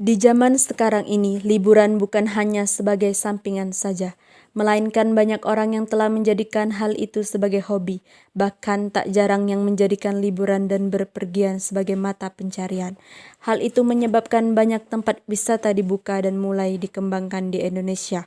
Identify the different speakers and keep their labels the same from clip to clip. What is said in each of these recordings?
Speaker 1: Di zaman sekarang ini, liburan bukan hanya sebagai sampingan saja, melainkan banyak orang yang telah menjadikan hal itu sebagai hobi, bahkan tak jarang yang menjadikan liburan dan berpergian sebagai mata pencarian. Hal itu menyebabkan banyak tempat wisata dibuka dan mulai dikembangkan di Indonesia.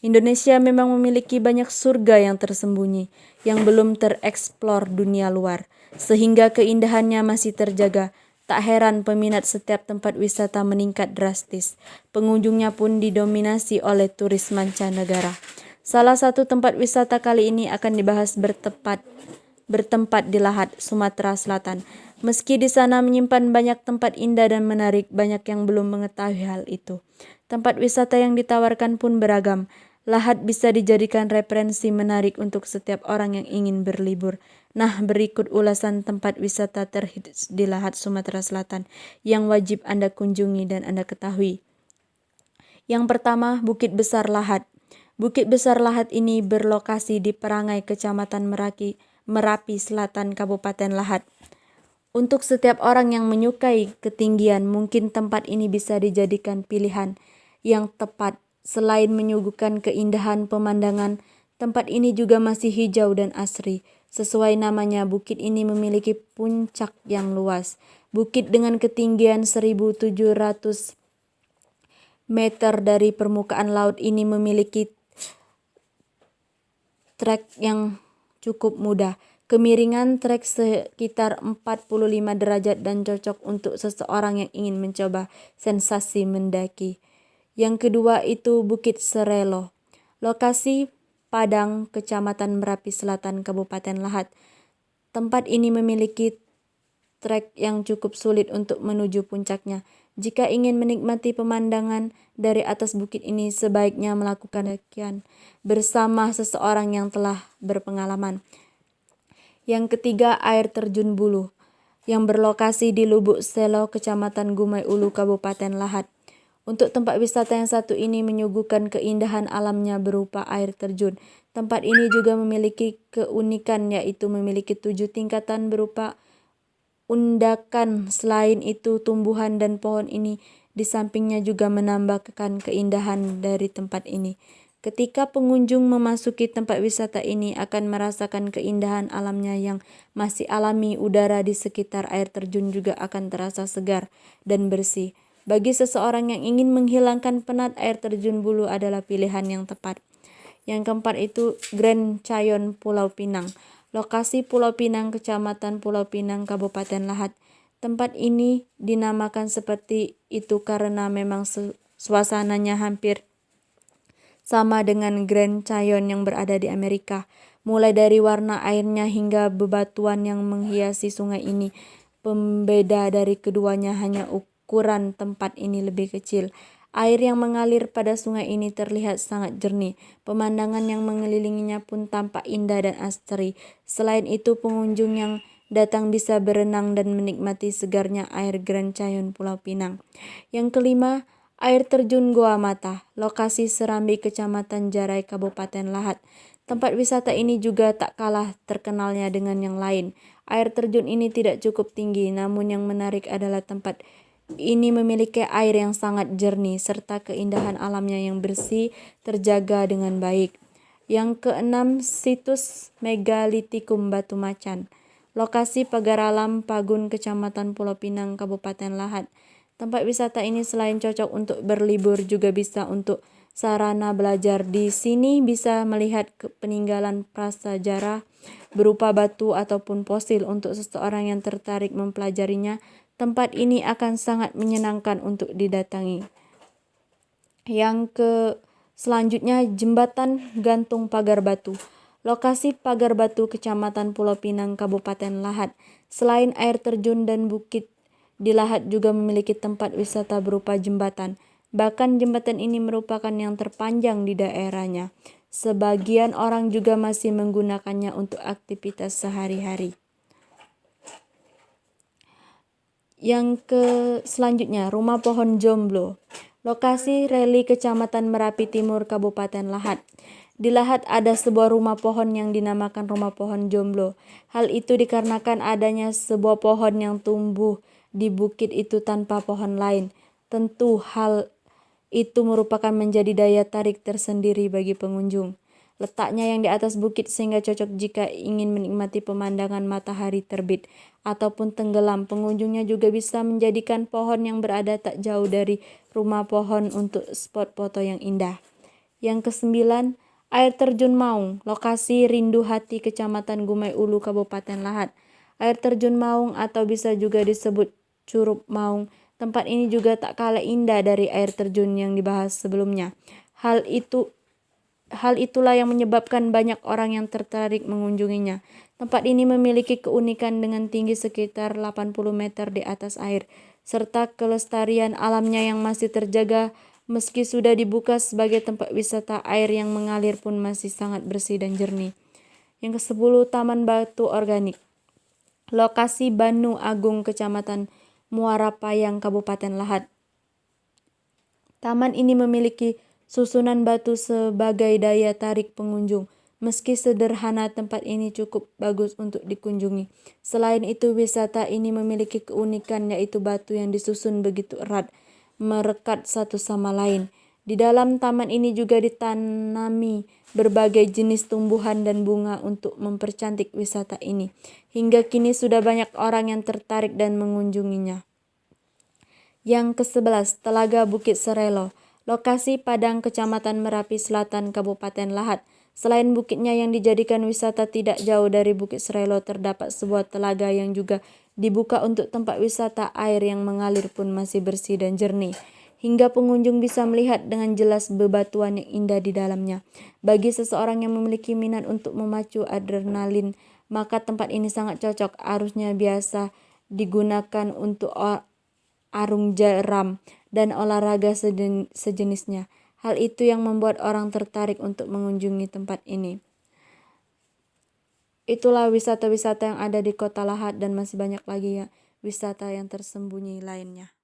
Speaker 1: Indonesia memang memiliki banyak surga yang tersembunyi, yang belum tereksplor dunia luar, sehingga keindahannya masih terjaga. Tak heran peminat setiap tempat wisata meningkat drastis. Pengunjungnya pun didominasi oleh turis mancanegara. Salah satu tempat wisata kali ini akan dibahas bertempat di Lahat, Sumatera Selatan. Meski di sana menyimpan banyak tempat indah dan menarik, banyak yang belum mengetahui hal itu. Tempat wisata yang ditawarkan pun beragam. Lahat bisa dijadikan referensi menarik untuk setiap orang yang ingin berlibur. Nah, berikut ulasan tempat wisata terhits di Lahat, Sumatera Selatan yang wajib Anda kunjungi dan Anda ketahui. Yang pertama, Bukit Besar Lahat. Bukit Besar Lahat ini berlokasi di Perangai, Kecamatan Merapi Selatan, Kabupaten Lahat. Untuk setiap orang yang menyukai ketinggian, mungkin tempat ini bisa dijadikan pilihan yang tepat. Selain menyuguhkan keindahan pemandangan, tempat ini juga masih hijau dan asri. Sesuai namanya, bukit ini memiliki puncak yang luas. Bukit dengan ketinggian 1.700 meter dari permukaan laut ini memiliki trek yang cukup mudah. Kemiringan trek sekitar 45 derajat dan cocok untuk seseorang yang ingin mencoba sensasi mendaki. Yang kedua itu Bukit Serelo. Lokasi Padang, Kecamatan Merapi Selatan, Kabupaten Lahat. Tempat ini memiliki trek yang cukup sulit untuk menuju puncaknya. Jika ingin menikmati pemandangan dari atas bukit ini, sebaiknya melakukan pendakian bersama seseorang yang telah berpengalaman. Yang ketiga, Air Terjun Bulu, yang berlokasi di Lubuk Selo, Kecamatan Gumai Ulu, Kabupaten Lahat. Untuk tempat wisata yang satu ini menyuguhkan keindahan alamnya berupa air terjun. Tempat ini juga memiliki keunikan, yaitu memiliki 7 tingkatan berupa undakan. Selain itu, tumbuhan dan pohon ini di sampingnya juga menambahkan keindahan dari tempat ini. Ketika pengunjung memasuki tempat wisata ini akan merasakan keindahan alamnya yang masih alami. Udara di sekitar air terjun juga akan terasa segar dan bersih. Bagi seseorang yang ingin menghilangkan penat, Air Terjun Bulu adalah pilihan yang tepat. Yang keempat itu Grand Cayon Pulau Pinang. Lokasi Pulau Pinang, Kecamatan Pulau Pinang, Kabupaten Lahat. Tempat ini dinamakan seperti itu karena memang suasananya hampir sama dengan Grand Cayon yang berada di Amerika. Mulai dari warna airnya hingga bebatuan yang menghiasi sungai ini. Pembeda dari keduanya hanya ukuran tempat ini lebih kecil. Air yang mengalir pada sungai ini terlihat sangat jernih. Pemandangan yang mengelilinginya pun tampak indah dan asri. Selain itu, pengunjung yang datang bisa berenang dan menikmati segarnya air Grand Cayon Pulau Pinang. Yang kelima, Air Terjun Goa Mata, lokasi Serambi, Kecamatan Jarai, Kabupaten Lahat. Tempat wisata ini juga tak kalah terkenalnya dengan yang lain. Air terjun ini tidak cukup tinggi, namun yang menarik adalah tempat ini memiliki air yang sangat jernih serta keindahan alamnya yang bersih terjaga dengan baik. Yang keenam, situs Megalitikum Batu Macan. Lokasi Pagar Alam Pagun, Kecamatan Pulau Pinang, Kabupaten Lahat. Tempat wisata ini selain cocok untuk berlibur juga bisa untuk sarana belajar. Di sini bisa melihat peninggalan prasejarah berupa batu ataupun fosil. Untuk seseorang yang tertarik mempelajarinya, tempat ini akan sangat menyenangkan untuk didatangi. Selanjutnya Jembatan Gantung Pagar Batu. Lokasi Pagar Batu, Kecamatan Pulau Pinang, Kabupaten Lahat. Selain air terjun dan bukit, di Lahat juga memiliki tempat wisata berupa jembatan. Bahkan jembatan ini merupakan yang terpanjang di daerahnya. Sebagian orang juga masih menggunakannya untuk aktivitas sehari-hari. Selanjutnya, Rumah Pohon Jomblo. Lokasi Reli, Kecamatan Merapi Timur, Kabupaten Lahat. Di Lahat ada sebuah rumah pohon yang dinamakan Rumah Pohon Jomblo. Hal itu dikarenakan adanya sebuah pohon yang tumbuh di bukit itu tanpa pohon lain. Tentu hal itu merupakan menjadi daya tarik tersendiri bagi pengunjung. Letaknya yang di atas bukit sehingga cocok jika ingin menikmati pemandangan matahari terbit ataupun tenggelam. Pengunjungnya juga bisa menjadikan pohon yang berada tak jauh dari rumah pohon untuk spot foto yang indah. Yang kesembilan, air terjun Maung, lokasi rindu hati Kecamatan Gumai Ulu, Kabupaten Lahat. Air terjun Maung atau bisa juga disebut Curug Maung. Tempat ini juga tak kalah indah dari air terjun yang dibahas sebelumnya. Hal itulah yang menyebabkan banyak orang yang tertarik mengunjunginya. Tempat ini memiliki keunikan dengan tinggi sekitar 80 meter di atas air, serta kelestarian alamnya yang masih terjaga meski sudah dibuka sebagai tempat wisata. Air yang mengalir pun masih sangat bersih dan jernih. Yang ke-10, Taman Batu Organik. Lokasi Banu Agung, Kecamatan Muara Payang, Kabupaten Lahat. Taman ini memiliki susunan batu sebagai daya tarik pengunjung. Meski sederhana, tempat ini cukup bagus untuk dikunjungi. Selain itu, wisata ini memiliki keunikan yaitu batu yang disusun begitu erat, merekat satu sama lain. Di dalam taman ini juga ditanami berbagai jenis tumbuhan dan bunga untuk mempercantik wisata ini. Hingga kini sudah banyak orang yang tertarik dan mengunjunginya. Yang ke-11, Telaga Bukit Serelo. Lokasi Padang, Kecamatan Merapi Selatan, Kabupaten Lahat. Selain bukitnya yang dijadikan wisata, tidak jauh dari Bukit Serelo terdapat sebuah telaga yang juga dibuka untuk tempat wisata. Air yang mengalir pun masih bersih dan jernih, hingga pengunjung bisa melihat dengan jelas bebatuan yang indah di dalamnya. Bagi seseorang yang memiliki minat untuk memacu adrenalin, maka tempat ini sangat cocok. Arusnya biasa digunakan untuk arung jeram dan olahraga sejenisnya. Hal itu yang membuat orang tertarik untuk mengunjungi tempat ini. Itulah wisata-wisata yang ada di Kota Lahat dan masih banyak lagi ya wisata yang tersembunyi lainnya.